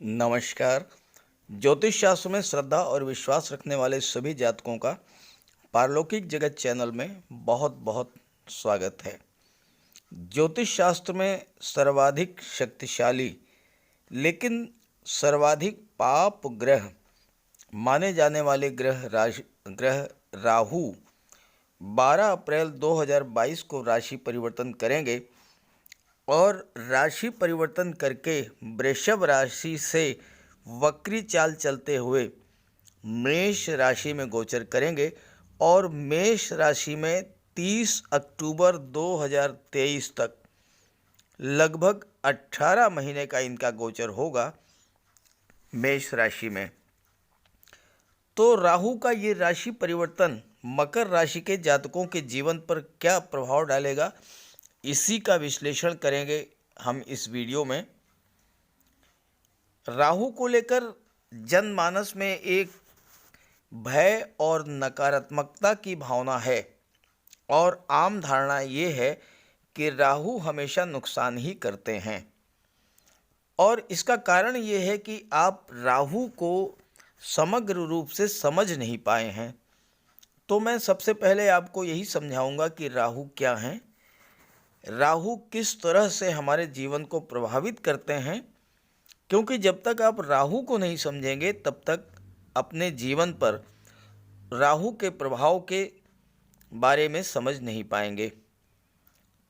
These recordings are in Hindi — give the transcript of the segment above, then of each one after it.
नमस्कार। ज्योतिष शास्त्र में श्रद्धा और विश्वास रखने वाले सभी जातकों का पारलौकिक जगत चैनल में बहुत बहुत स्वागत है। ज्योतिष शास्त्र में सर्वाधिक शक्तिशाली लेकिन सर्वाधिक पाप ग्रह माने जाने वाले ग्रह राहु 12 अप्रैल 2022 को राशि परिवर्तन करेंगे और राशि परिवर्तन करके वृषभ राशि से वक्री चाल चलते हुए मेष राशि में गोचर करेंगे और मेष राशि में 30 अक्टूबर 2023 तक लगभग 18 महीने का इनका गोचर होगा मेष राशि में। तो राहु का ये राशि परिवर्तन मकर राशि के जातकों के जीवन पर क्या प्रभाव डालेगा, इसी का विश्लेषण करेंगे हम इस वीडियो में। राहु को लेकर जनमानस में एक भय और नकारात्मकता की भावना है और आम धारणा ये है कि राहु हमेशा नुकसान ही करते हैं और इसका कारण ये है कि आप राहु को समग्र रूप से समझ नहीं पाए हैं। तो मैं सबसे पहले आपको यही समझाऊंगा कि राहु क्या हैं, राहु किस तरह से हमारे जीवन को प्रभावित करते हैं, क्योंकि जब तक आप राहु को नहीं समझेंगे तब तक अपने जीवन पर राहु के प्रभाव के बारे में समझ नहीं पाएंगे।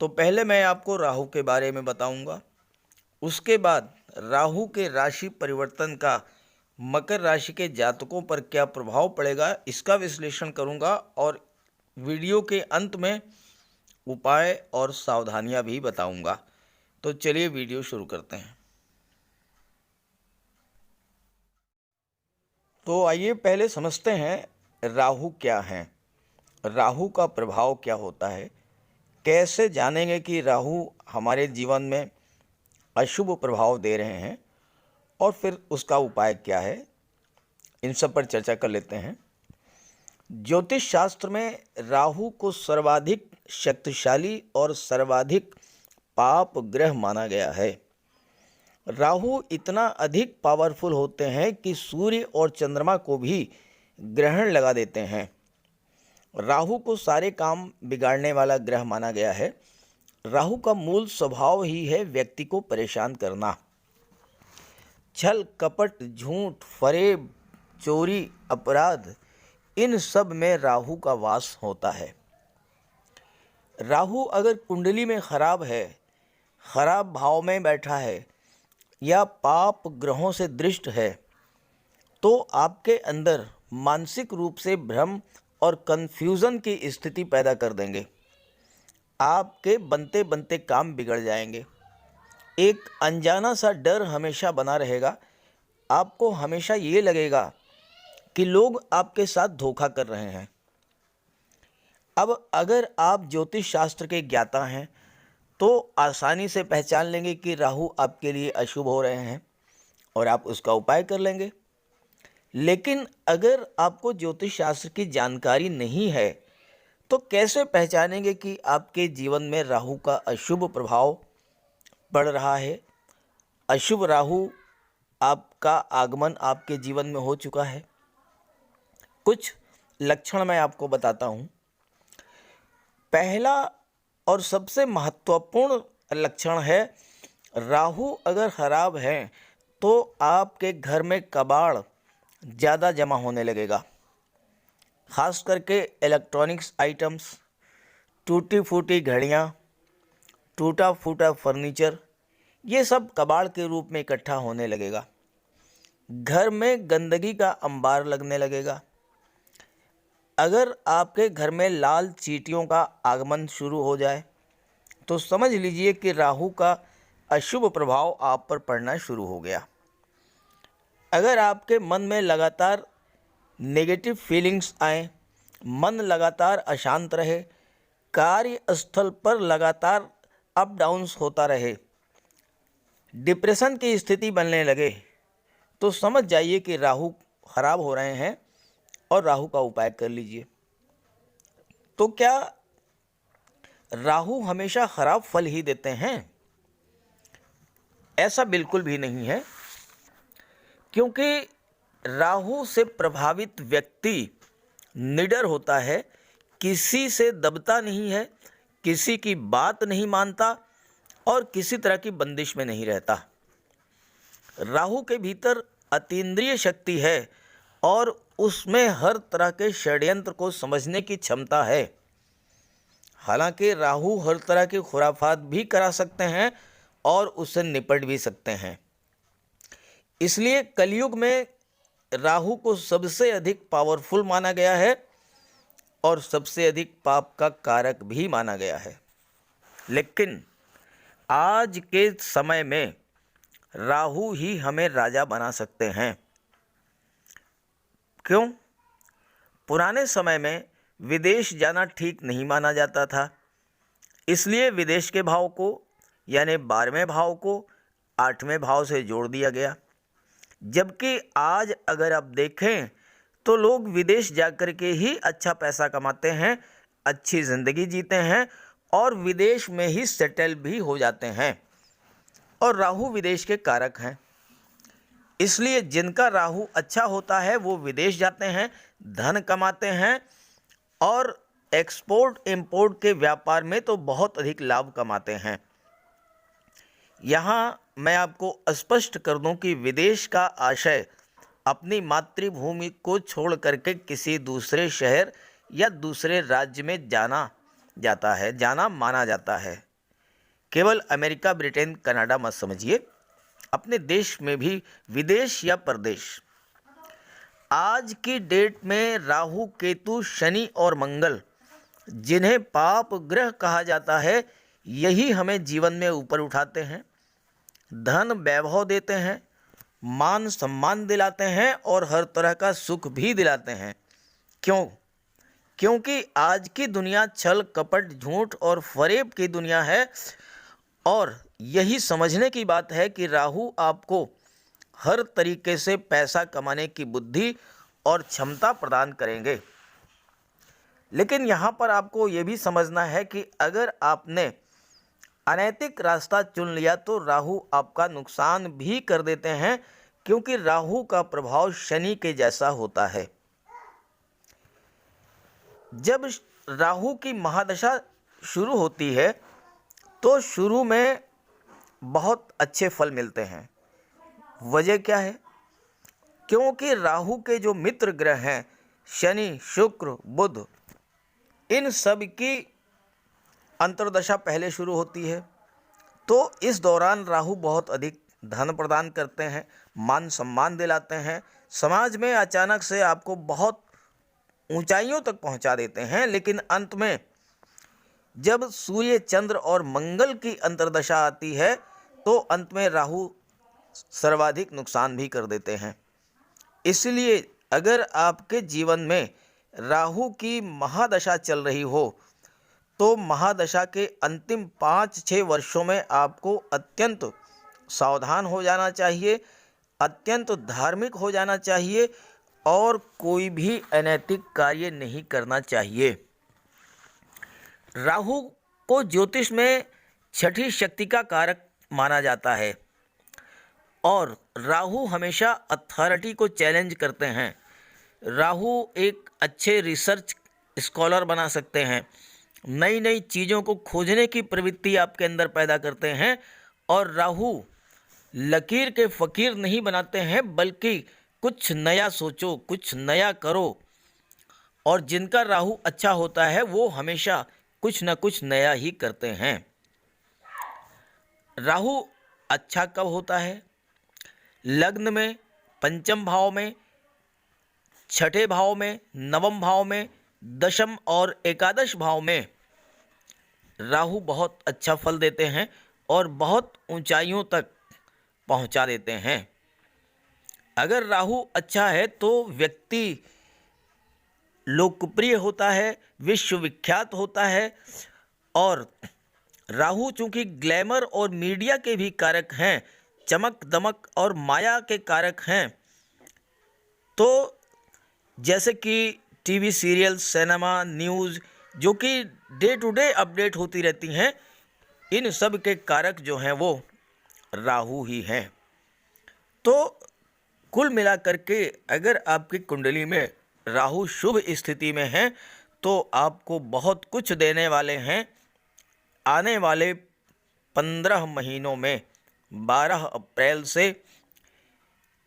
तो पहले मैं आपको राहु के बारे में बताऊंगा, उसके बाद राहु के राशि परिवर्तन का मकर राशि के जातकों पर क्या प्रभाव पड़ेगा इसका विश्लेषण करूंगा और वीडियो के अंत में उपाय और सावधानियां भी बताऊंगा। तो चलिए वीडियो शुरू करते हैं। तो आइए पहले समझते हैं राहु क्या हैं, राहु का प्रभाव क्या होता है, कैसे जानेंगे कि राहु हमारे जीवन में अशुभ प्रभाव दे रहे हैं और फिर उसका उपाय क्या है, इन सब पर चर्चा कर लेते हैं। ज्योतिष शास्त्र में राहु को सर्वाधिक शक्तिशाली और सर्वाधिक पाप ग्रह माना गया है। राहु इतना अधिक पावरफुल होते हैं कि सूर्य और चंद्रमा को भी ग्रहण लगा देते हैं। राहु को सारे काम बिगाड़ने वाला ग्रह माना गया है। राहु का मूल स्वभाव ही है व्यक्ति को परेशान करना। छल कपट, झूठ, फरेब, चोरी, अपराध, इन सब में राहु का वास होता है। राहु अगर कुंडली में खराब है, खराब भाव में बैठा है या पाप ग्रहों से दृष्ट है तो आपके अंदर मानसिक रूप से भ्रम और कन्फ्यूज़न की स्थिति पैदा कर देंगे। आपके बनते बनते काम बिगड़ जाएंगे। एक अनजाना सा डर हमेशा बना रहेगा। आपको हमेशा ये लगेगा कि लोग आपके साथ धोखा कर रहे हैं। अब अगर आप ज्योतिष शास्त्र के ज्ञाता हैं तो आसानी से पहचान लेंगे कि राहु आपके लिए अशुभ हो रहे हैं और आप उसका उपाय कर लेंगे। लेकिन अगर आपको ज्योतिष शास्त्र की जानकारी नहीं है तो कैसे पहचानेंगे कि आपके जीवन में राहु का अशुभ प्रभाव पड़ रहा है, अशुभ राहु आपका आगमन आपके जीवन में हो चुका है। कुछ लक्षण मैं आपको बताता हूँ। पहला और सबसे महत्वपूर्ण लक्षण है, राहु अगर खराब है तो आपके घर में कबाड़ ज़्यादा जमा होने लगेगा। खास करके इलेक्ट्रॉनिक्स आइटम्स, टूटी फूटी घड़ियाँ, टूटा फूटा फर्नीचर, ये सब कबाड़ के रूप में इकट्ठा होने लगेगा। घर में गंदगी का अंबार लगने लगेगा। अगर आपके घर में लाल चींटियों का आगमन शुरू हो जाए तो समझ लीजिए कि राहु का अशुभ प्रभाव आप पर पड़ना शुरू हो गया। अगर आपके मन में लगातार नेगेटिव फीलिंग्स आए, मन लगातार अशांत रहे, कार्यस्थल पर लगातार अप डाउन्स होता रहे, डिप्रेशन की स्थिति बनने लगे, तो समझ जाइए कि राहु खराब हो रहे हैं और राहु का उपाय कर लीजिए। तो क्या राहु हमेशा खराब फल ही देते हैं? ऐसा बिल्कुल भी नहीं है। क्योंकि राहु से प्रभावित व्यक्ति निडर होता है, किसी से दबता नहीं है, किसी की बात नहीं मानता और किसी तरह की बंदिश में नहीं रहता। राहु के भीतर अतीन्द्रिय शक्ति है और उसमें हर तरह के षड्यंत्र को समझने की क्षमता है। हालांकि राहु हर तरह की खुराफात भी करा सकते हैं और उससे निपट भी सकते हैं। इसलिए कलयुग में राहु को सबसे अधिक पावरफुल माना गया है और सबसे अधिक पाप का कारक भी माना गया है। लेकिन आज के समय में राहु ही हमें राजा बना सकते हैं। क्यों? पुराने समय में विदेश जाना ठीक नहीं माना जाता था, इसलिए विदेश के भाव को यानी 12वें भाव को 8वें भाव से जोड़ दिया गया। जबकि आज अगर आप देखें तो लोग विदेश जाकर के ही अच्छा पैसा कमाते हैं, अच्छी ज़िंदगी जीते हैं और विदेश में ही सेटल भी हो जाते हैं। और राहु विदेश के कारक हैं, इसलिए जिनका राहु अच्छा होता है वो विदेश जाते हैं, धन कमाते हैं और एक्सपोर्ट इंपोर्ट के व्यापार में तो बहुत अधिक लाभ कमाते हैं। यहाँ मैं आपको स्पष्ट कर दूं कि विदेश का आशय अपनी मातृभूमि को छोड़ करके किसी दूसरे शहर या दूसरे राज्य में जाना जाता है, जाना माना जाता है। केवल अमेरिका, ब्रिटेन, कनाडा मत समझिए, अपने देश में भी विदेश या परदेश। आज की डेट में राहु, केतु, शनि और मंगल, जिन्हें पाप ग्रह कहा जाता है, यही हमें जीवन में ऊपर उठाते हैं, धन वैभव देते हैं, मान सम्मान दिलाते हैं और हर तरह का सुख भी दिलाते हैं। क्यों? क्योंकि आज की दुनिया छल कपट, झूठ और फरेब की दुनिया है और यही समझने की बात है कि राहु आपको हर तरीके से पैसा कमाने की बुद्धि और क्षमता प्रदान करेंगे। लेकिन यहाँ पर आपको ये भी समझना है कि अगर आपने अनैतिक रास्ता चुन लिया तो राहु आपका नुकसान भी कर देते हैं, क्योंकि राहु का प्रभाव शनि के जैसा होता है। जब राहु की महादशा शुरू होती है तो शुरू में बहुत अच्छे फल मिलते हैं। वजह क्या है? क्योंकि राहु के जो मित्र ग्रह हैं शनि, शुक्र, बुध, इन सब की अंतर्दशा पहले शुरू होती है। तो इस दौरान राहु बहुत अधिक धन प्रदान करते हैं, मान सम्मान दिलाते हैं, समाज में अचानक से आपको बहुत ऊंचाइयों तक पहुंचा देते हैं। लेकिन अंत में जब सूर्य, चंद्र और मंगल की अंतर्दशा आती है तो अंत में राहु सर्वाधिक नुकसान भी कर देते हैं। इसलिए अगर आपके जीवन में राहु की महादशा चल रही हो तो महादशा के अंतिम 5-6 वर्षों में आपको अत्यंत सावधान हो जाना चाहिए, अत्यंत धार्मिक हो जाना चाहिए और कोई भी अनैतिक कार्य नहीं करना चाहिए। राहु को ज्योतिष में छठी शक्ति का कारक माना जाता है और राहु हमेशा अथॉरिटी को चैलेंज करते हैं। राहु एक अच्छे रिसर्च स्कॉलर बना सकते हैं, नई नई चीज़ों को खोजने की प्रवृत्ति आपके अंदर पैदा करते हैं। और राहु लकीर के फ़कीर नहीं बनाते हैं, बल्कि कुछ नया सोचो, कुछ नया करो। और जिनका राहु अच्छा होता है वो हमेशा कुछ न कुछ नया ही करते हैं। राहु अच्छा कब होता है? लग्न में, पंचम भाव में, छठे भाव में, नवम भाव में, दशम और एकादश भाव में राहु बहुत अच्छा फल देते हैं और बहुत ऊंचाइयों तक पहुंचा देते हैं। अगर राहु अच्छा है तो व्यक्ति लोकप्रिय होता है, विश्वविख्यात होता है। और राहु चूंकि ग्लैमर और मीडिया के भी कारक हैं, चमक दमक और माया के कारक हैं, तो जैसे कि टीवी सीरियल, सिनेमा, न्यूज़ जो कि डे टू डे अपडेट होती रहती हैं, इन सब के कारक जो हैं वो राहु ही हैं। तो कुल मिलाकर के अगर आपकी कुंडली में राहु शुभ स्थिति में है तो आपको बहुत कुछ देने वाले हैं। आने वाले 15 महीनों में 12 अप्रैल से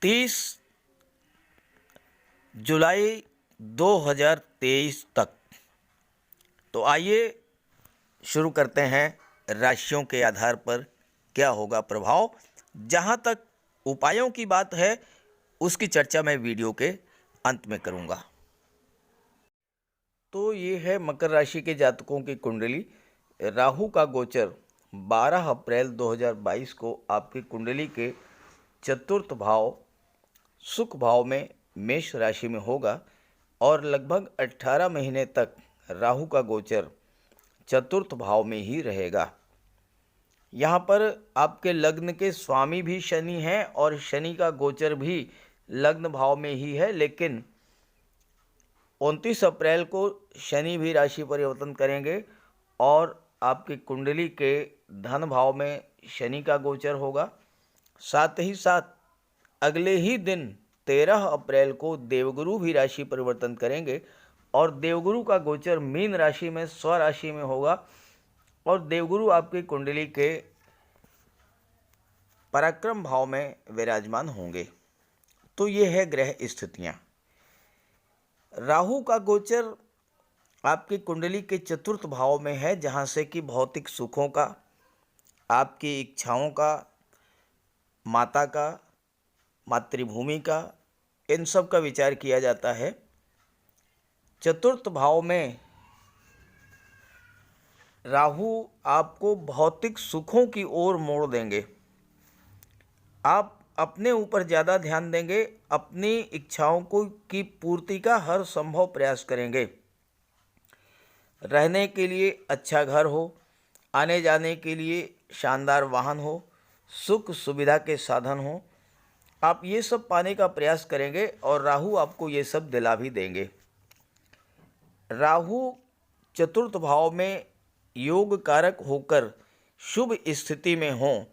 30 जुलाई 2023 तक। तो आइए शुरू करते हैं राशियों के आधार पर क्या होगा प्रभाव। जहाँ तक उपायों की बात है उसकी चर्चा मैं वीडियो के अंत में करूँगा। तो ये है मकर राशि के जातकों की कुंडली। राहु का गोचर 12 अप्रैल 2022 को आपकी कुंडली के चतुर्थ भाव सुख भाव में मेष राशि में होगा और लगभग 18 महीने तक राहु का गोचर चतुर्थ भाव में ही रहेगा। यहाँ पर आपके लग्न के स्वामी भी शनि हैं और शनि का गोचर भी लग्न भाव में ही है, लेकिन 29 अप्रैल को शनि भी राशि परिवर्तन करेंगे और आपकी कुंडली के धन भाव में शनि का गोचर होगा। साथ ही साथ अगले ही दिन 13 अप्रैल को देवगुरु भी राशि परिवर्तन करेंगे और देवगुरु का गोचर मीन राशि में स्वराशि में होगा और देवगुरु आपकी कुंडली के पराक्रम भाव में विराजमान होंगे। तो ये है ग्रह स्थितियाँ। राहु का गोचर आपकी कुंडली के चतुर्थ भाव में है, जहाँ से कि भौतिक सुखों का, आपकी इच्छाओं का, माता का, मातृभूमि का, इन सब का विचार किया जाता है। चतुर्थ भाव में राहु आपको भौतिक सुखों की ओर मोड़ देंगे। आप अपने ऊपर ज़्यादा ध्यान देंगे, अपनी इच्छाओं को की पूर्ति का हर संभव प्रयास करेंगे। रहने के लिए अच्छा घर हो, आने जाने के लिए शानदार वाहन हो, सुख सुविधा के साधन हो, आप ये सब पाने का प्रयास करेंगे और राहु आपको ये सब दिला भी देंगे। राहु चतुर्थ भाव में योग कारक होकर शुभ स्थिति में हो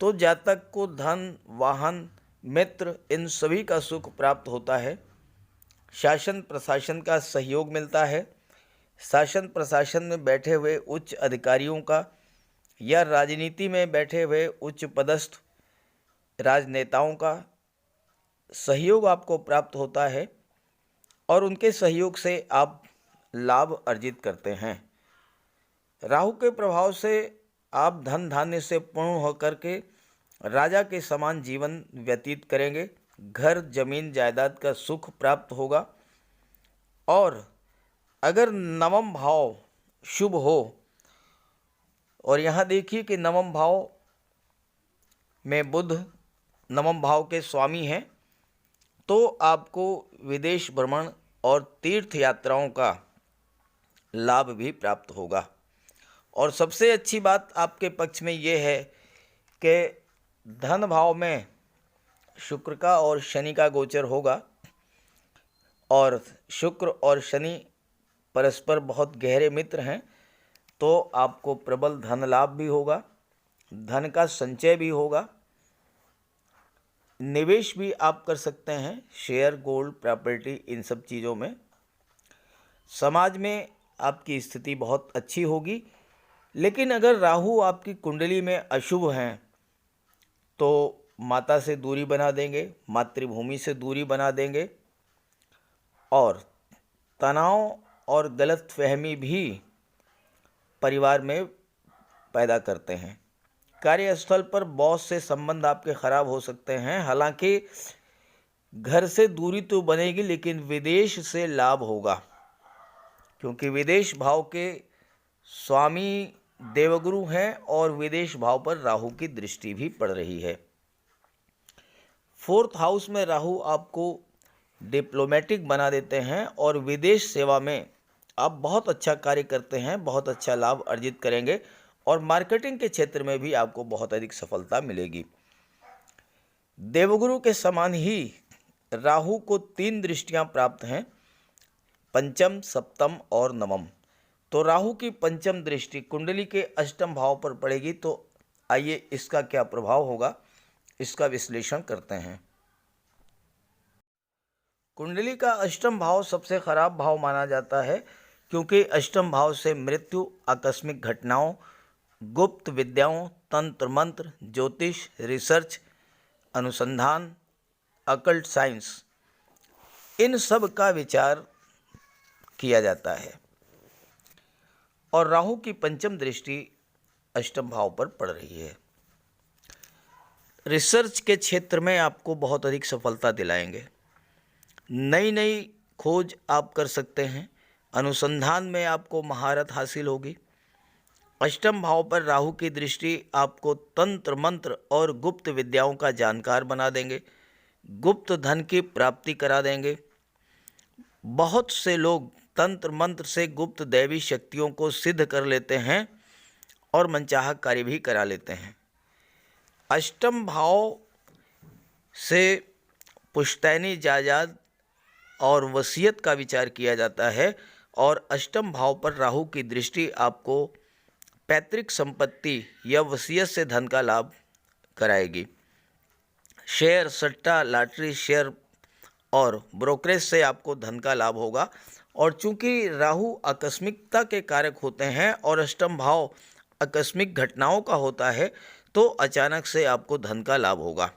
तो जातक को धन, वाहन, मित्र इन सभी का सुख प्राप्त होता है। शासन प्रशासन का सहयोग मिलता है। शासन प्रशासन में बैठे हुए उच्च अधिकारियों का या राजनीति में बैठे हुए उच्च पदस्थ राजनेताओं का सहयोग आपको प्राप्त होता है और उनके सहयोग से आप लाभ अर्जित करते हैं। राहु के प्रभाव से आप धन धान्य से पूर्ण होकर के राजा के समान जीवन व्यतीत करेंगे। घर, जमीन, जायदाद का सुख प्राप्त होगा और अगर नवम भाव शुभ हो, और यहाँ देखिए कि नवम भाव में बुध नवम भाव के स्वामी हैं, तो आपको विदेश भ्रमण और तीर्थ यात्राओं का लाभ भी प्राप्त होगा। और सबसे अच्छी बात आपके पक्ष में ये है कि धन भाव में शुक्र का और शनि का गोचर होगा और शुक्र और शनि परस्पर बहुत गहरे मित्र हैं, तो आपको प्रबल धन लाभ भी होगा, धन का संचय भी होगा। निवेश भी आप कर सकते हैं, शेयर, गोल्ड, प्रॉपर्टी, इन सब चीज़ों में। समाज में आपकी स्थिति बहुत अच्छी होगी। लेकिन अगर राहु आपकी कुंडली में अशुभ हैं तो माता से दूरी बना देंगे, मातृभूमि से दूरी बना देंगे और तनाव और गलतफहमी भी परिवार में पैदा करते हैं। कार्यस्थल पर बॉस से संबंध आपके खराब हो सकते हैं। हालांकि घर से दूरी तो बनेगी लेकिन विदेश से लाभ होगा, क्योंकि विदेश भाव के स्वामी देवगुरु हैं और विदेश भाव पर राहु की दृष्टि भी पड़ रही है। फोर्थ हाउस में राहु आपको डिप्लोमेटिक बना देते हैं और विदेश सेवा में आप बहुत अच्छा कार्य करते हैं, बहुत अच्छा लाभ अर्जित करेंगे और मार्केटिंग के क्षेत्र में भी आपको बहुत अधिक सफलता मिलेगी। देवगुरु के समान ही राहु को 3 दृष्टियां प्राप्त हैं, पंचम, सप्तम और नवम। तो राहु की पंचम दृष्टि कुंडली के अष्टम भाव पर पड़ेगी। तो आइए इसका क्या प्रभाव होगा, इसका विश्लेषण करते हैं। कुंडली का अष्टम भाव सबसे खराब भाव माना जाता है, क्योंकि अष्टम भाव से मृत्यु, आकस्मिक घटनाओं, गुप्त विद्याओं, तंत्र मंत्र, ज्योतिष, रिसर्च, अनुसंधान, अकल्ट साइंस, इन सब का विचार किया जाता है। और राहु की पंचम दृष्टि अष्टम भाव पर पड़ रही है। रिसर्च के क्षेत्र में आपको बहुत अधिक सफलता दिलाएंगे। नई नई खोज आप कर सकते हैं। अनुसंधान में आपको महारत हासिल होगी। अष्टम भाव पर राहु की दृष्टि आपको तंत्र मंत्र और गुप्त विद्याओं का जानकार बना देंगे, गुप्त धन की प्राप्ति करा देंगे। बहुत से लोग तंत्र मंत्र से गुप्त दैवी शक्तियों को सिद्ध कर लेते हैं और मनचाहा कार्य भी करा लेते हैं। अष्टम भाव से पुश्तैनी जायदाद और वसीयत का विचार किया जाता है, और अष्टम भाव पर राहु की दृष्टि आपको पैतृक संपत्ति या वसीयत से धन का लाभ कराएगी। शेयर, सट्टा, लॉटरी, शेयर और ब्रोकरेज से आपको धन का लाभ होगा। और चूंकि राहु आकस्मिकता के कारक होते हैं और अष्टम भाव आकस्मिक घटनाओं का होता है, तो अचानक से आपको धन का लाभ होगा।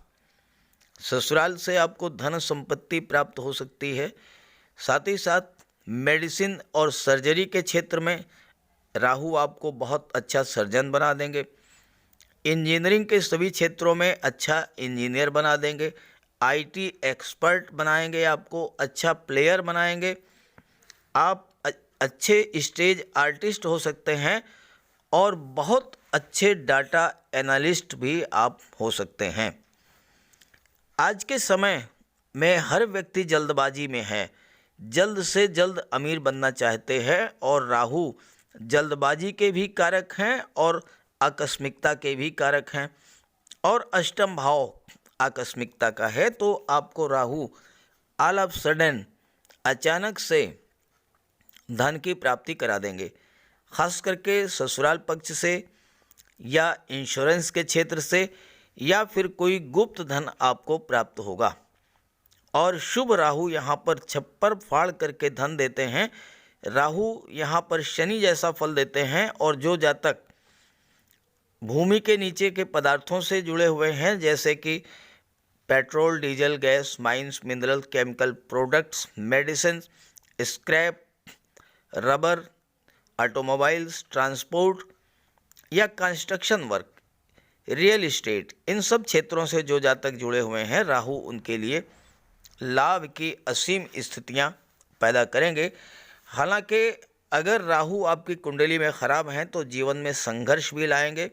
ससुराल से आपको धन संपत्ति प्राप्त हो सकती है। साथ ही साथ मेडिसिन और सर्जरी के क्षेत्र में राहु आपको बहुत अच्छा सर्जन बना देंगे। इंजीनियरिंग के सभी क्षेत्रों में अच्छा इंजीनियर बना देंगे। आईटी एक्सपर्ट बनाएंगे, आपको अच्छा प्लेयर बनाएंगे। आप अच्छे स्टेज आर्टिस्ट हो सकते हैं और बहुत अच्छे डाटा एनालिस्ट भी आप हो सकते हैं। आज के समय में हर व्यक्ति जल्दबाजी में है, जल्द से जल्द अमीर बनना चाहते हैं, और राहु जल्दबाजी के भी कारक हैं और आकस्मिकता के भी कारक हैं, और अष्टम भाव आकस्मिकता का है। तो आपको राहु ऑल ऑफ सडन अचानक से धन की प्राप्ति करा देंगे, खास करके ससुराल पक्ष से या इंश्योरेंस के क्षेत्र से, या फिर कोई गुप्त धन आपको प्राप्त होगा। और शुभ राहु यहाँ पर छप्पर फाड़ करके धन देते हैं। राहु यहाँ पर शनि जैसा फल देते हैं, और जो जातक भूमि के नीचे के पदार्थों से जुड़े हुए हैं, जैसे कि petrol, diesel, gas, mines, mineral, chemical products, medicine, scrap, rubber, automobiles, transport या कंस्ट्रक्शन वर्क, रियल इस्टेट, इन सब क्षेत्रों से जो जातक जुड़े हुए हैं, राहु उनके लिए लाभ की असीम स्थितियां पैदा करेंगे। हालांकि अगर राहु आपकी कुंडली में खराब हैं तो जीवन में संघर्ष भी लाएंगे,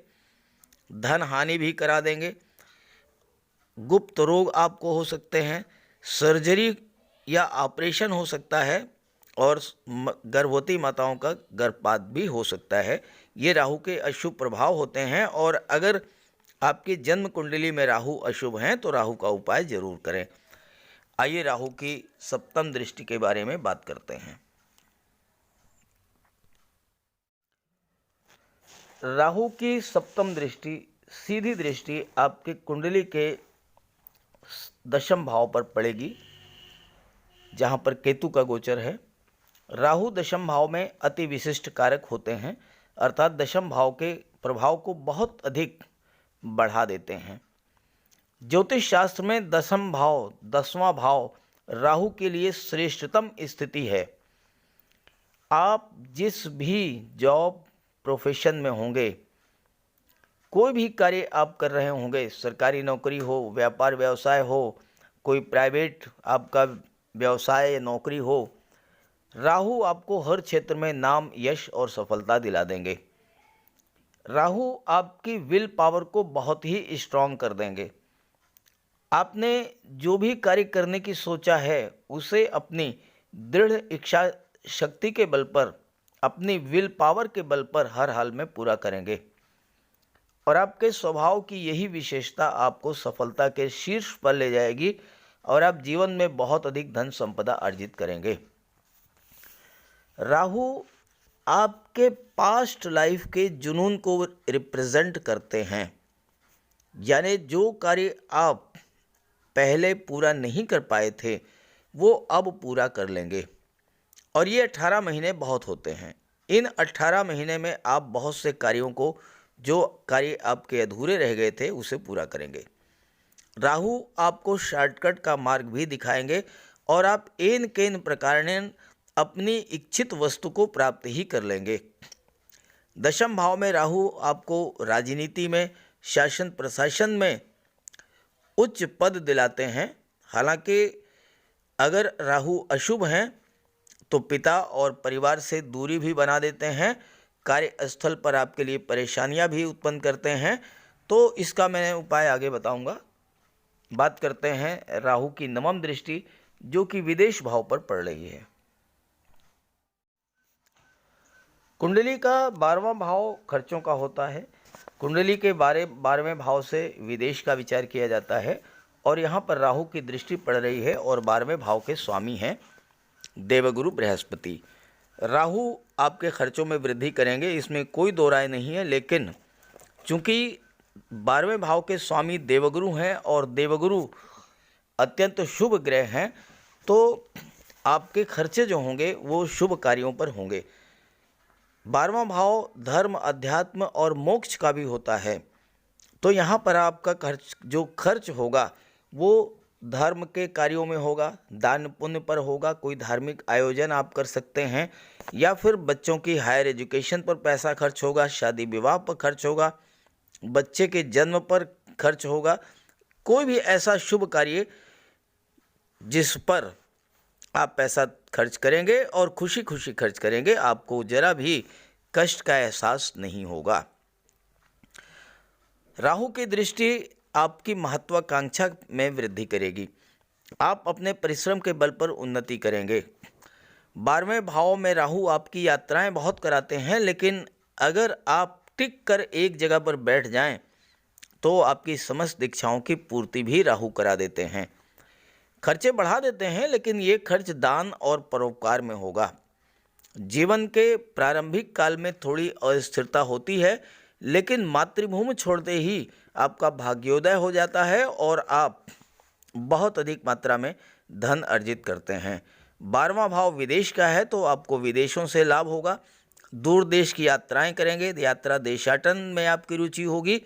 धन हानि भी करा देंगे, गुप्त रोग आपको हो सकते हैं, सर्जरी या ऑपरेशन हो सकता है, और गर्भवती माताओं का गर्भपात भी हो सकता है। ये राहु के अशुभ प्रभाव होते हैं। और अगर आपकी जन्म कुंडली में राहु अशुभ हैं तो राहु का उपाय जरूर करें। आइए राहु की सप्तम दृष्टि के बारे में बात करते हैं। राहु की सप्तम दृष्टि, सीधी दृष्टि आपकी कुंडली के दशम भाव पर पड़ेगी, जहां पर केतु का गोचर है। राहु दशम भाव में अति विशिष्ट कारक होते हैं, अर्थात दशम भाव के प्रभाव को बहुत अधिक बढ़ा देते हैं। ज्योतिष शास्त्र में दशम भाव, 10वां भाव राहु के लिए श्रेष्ठतम स्थिति है। आप जिस भी जॉब प्रोफेशन में होंगे, कोई भी कार्य आप कर रहे होंगे, सरकारी नौकरी हो, व्यापार व्यवसाय हो, कोई प्राइवेट आपका व्यवसाय या नौकरी हो, राहु आपको हर क्षेत्र में नाम, यश और सफलता दिला देंगे। राहु आपकी विल पावर को बहुत ही स्ट्रांग कर देंगे। आपने जो भी कार्य करने की सोचा है उसे अपनी दृढ़ इच्छा शक्ति के बल पर, अपनी विल पावर के बल पर हर हाल में पूरा करेंगे। और आपके स्वभाव की यही विशेषता आपको सफलता के शीर्ष पर ले जाएगी और आप जीवन में बहुत अधिक धन संपदा अर्जित करेंगे। राहु आपके पास्ट लाइफ के जुनून को रिप्रेजेंट करते हैं, यानी जो कार्य आप पहले पूरा नहीं कर पाए थे वो अब पूरा कर लेंगे। और ये 18 महीने बहुत होते हैं। इन 18 महीने में आप बहुत से कार्यों को, जो कार्य आपके अधूरे रह गए थे, उसे पूरा करेंगे। राहु आपको शॉर्टकट का मार्ग भी दिखाएंगे और आप एन केन प्रकार अपनी इच्छित वस्तु को प्राप्त ही कर लेंगे। दशम भाव में राहु आपको राजनीति में, शासन प्रशासन में उच्च पद दिलाते हैं। हालांकि अगर राहु अशुभ हैं तो पिता और परिवार से दूरी भी बना देते हैं, कार्यस्थल पर आपके लिए परेशानियां भी उत्पन्न करते हैं। तो इसका मैं उपाय आगे बताऊंगा। बात करते हैं राहु की नवम दृष्टि, जो कि विदेश भाव पर पड़ रही है। कुंडली का 12वां भाव खर्चों का होता है। कुंडली के 12वें भाव से विदेश का विचार किया जाता है और यहाँ पर राहु की दृष्टि पड़ रही है और 12वें भाव के स्वामी हैं देवगुरु बृहस्पति। राहु आपके खर्चों में वृद्धि करेंगे, इसमें कोई दो राय नहीं है। लेकिन चूंकि 12वें भाव के स्वामी देवगुरु हैं और देवगुरु अत्यंत शुभ ग्रह हैं, तो आपके खर्चे जो होंगे वो शुभ कार्यों पर होंगे। 12वां भाव धर्म, अध्यात्म और मोक्ष का भी होता है। तो यहाँ पर आपका खर्च होगा वो धर्म के कार्यों में होगा, दान पुण्य पर होगा, कोई धार्मिक आयोजन आप कर सकते हैं, या फिर बच्चों की हायर एजुकेशन पर पैसा खर्च होगा, शादी विवाह पर खर्च होगा, बच्चे के जन्म पर खर्च होगा। कोई भी ऐसा शुभ कार्य जिस पर आप पैसा खर्च करेंगे और खुशी खुशी खर्च करेंगे, आपको जरा भी कष्ट का एहसास नहीं होगा। राहु की दृष्टि आपकी महत्वाकांक्षा में वृद्धि करेगी। आप अपने परिश्रम के बल पर उन्नति करेंगे। 12वें भाव में राहु आपकी यात्राएं बहुत कराते हैं, लेकिन अगर आप टिक कर एक जगह पर बैठ जाएं तो आपकी समस्त इच्छाओं की पूर्ति भी राहु करा देते हैं। खर्चे बढ़ा देते हैं, लेकिन ये खर्च दान और परोपकार में होगा। जीवन के प्रारंभिक काल में थोड़ी अस्थिरता होती है, लेकिन मातृभूमि छोड़ते ही आपका भाग्योदय हो जाता है और आप बहुत अधिक मात्रा में धन अर्जित करते हैं। 12वां भाव विदेश का है, तो आपको विदेशों से लाभ होगा। दूर देश की यात्राएं करेंगे, यात्रा देशाटन में आपकी रुचि होगी।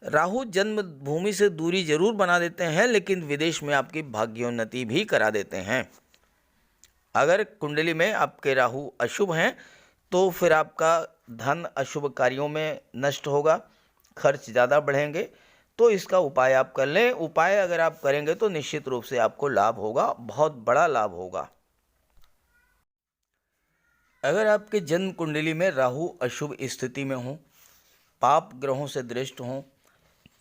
राहु जन्म भूमि से दूरी जरूर बना देते हैं, लेकिन विदेश में आपकी भाग्योन्नति भी करा देते हैं। अगर कुंडली में आपके राहु अशुभ हैं तो फिर आपका धन अशुभ कार्यों में नष्ट होगा, खर्च ज़्यादा बढ़ेंगे। तो इसका उपाय आप कर लें। उपाय अगर आप करेंगे तो निश्चित रूप से आपको लाभ होगा, बहुत बड़ा लाभ होगा। अगर आपके जन्म कुंडली में राहु अशुभ स्थिति में हो, पाप ग्रहों से दृष्ट हों,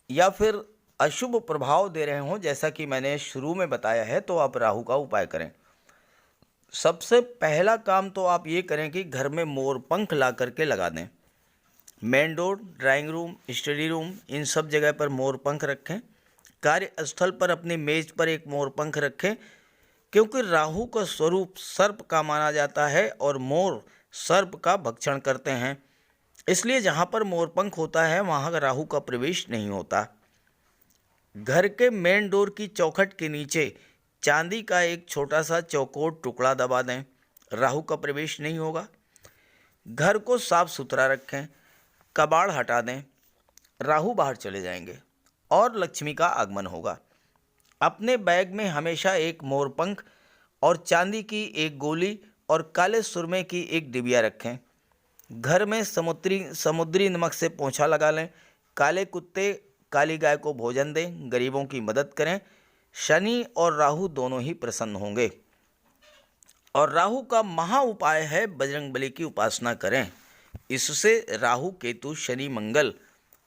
या फिर अशुभ प्रभाव दे रहे हों, जैसा कि मैंने शुरू में बताया है, तो आप राहु का उपाय करें। सबसे पहला काम तो आप ये करें कि घर में मोर पंख ला करके लगा दें। Main door, drawing room, study room, इन सब जगह पर मोर पंख रखें। कार्यस्थल पर अपनी मेज पर एक मोर पंख रखें, क्योंकि राहु का स्वरूप सर्प का माना जाता है और मोर सर्प का भक्षण करते हैं। इसलिए जहाँ पर मोर पंख होता है वहाँ राहु का प्रवेश नहीं होता। घर के मेन डोर की चौखट के नीचे चांदी का एक छोटा सा चौकोर टुकड़ा दबा दें, राहु का प्रवेश नहीं होगा। घर को साफ सुथरा रखें, कबाड़ हटा दें, राहु बाहर चले जाएंगे और लक्ष्मी का आगमन होगा। अपने बैग में हमेशा एक मोरपंख और चांदी की एक गोली और काले सुरमे की एक डिबिया रखें। घर में समुद्री नमक से पोंछा लगा लें। काले कुत्ते, काली गाय को भोजन दें, गरीबों की मदद करें। शनि और राहु दोनों ही प्रसन्न होंगे। और राहु का महा उपाय है बजरंगबली की उपासना करें। इससे राहु, केतु, शनि, मंगल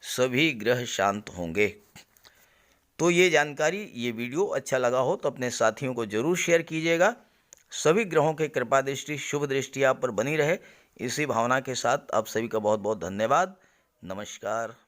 सभी ग्रह शांत होंगे। तो ये जानकारी, ये वीडियो अच्छा लगा हो तो अपने साथियों को जरूर शेयर कीजिएगा। सभी ग्रहों के कृपा दृष्टि, शुभ दृष्टि आप पर बनी रहे, इसी भावना के साथ आप सभी का बहुत बहुत धन्यवाद। नमस्कार।